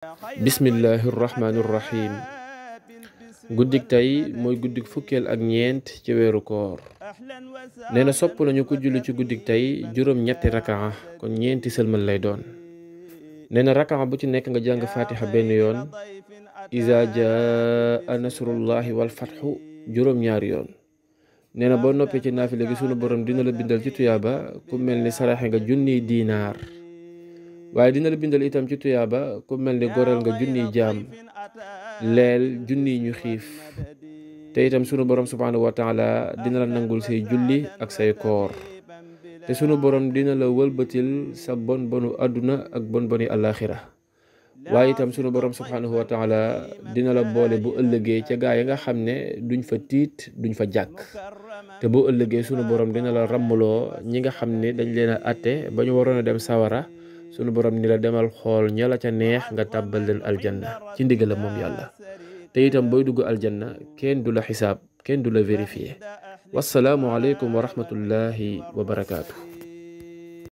bismillahi rahmaani rahim guddik tey mooy guddik fukkeel ak ñeent ci weeru koor nee na sopp nañu ko julli ci guddik tey juróom-ñetti rakaa kon ñeenti sëlmal lay doon nee na rakaa bu ci nekk nga jàng fatiha benn yoon iza jaa nasrullahi wal fathu juróom-ñaari yoon nee na boo noppee ci naafila gi sunu borom dina la bindal ci tuyaaba ku mel ni saraxe nga junniy diinaar waaye dina la bindal itam ci tuyaaba ku mel ni goreel nga junniy jaam leel junniy ñu xiif te itam sunu borom subhaanahu wa taala dina la nangul say julli ak say koor te sunu borom dina la wëlbatil sa bon bonu àdduna ak bon boni àllaaxira waaye itam sunu borom subhaanahu wa taala dina la boole bu ëllëgee ca gaa yi nga xam ne duñ fa tiit duñ fa jàkk te bu ëllëgee sunu borom dina la ràmmloo ñi nga xam ne dañ leen a atte ba ñu waroon a dem sawara sunu borom ni la demal xool ña la ca neex nga tàbbal leen aljanna ci ndigal moom yàlla te itam booy dugg aljanna kenn du la xisaab kenn du la vérifier wassalaamu aleykum wa rahmatullahi wa barakaatu.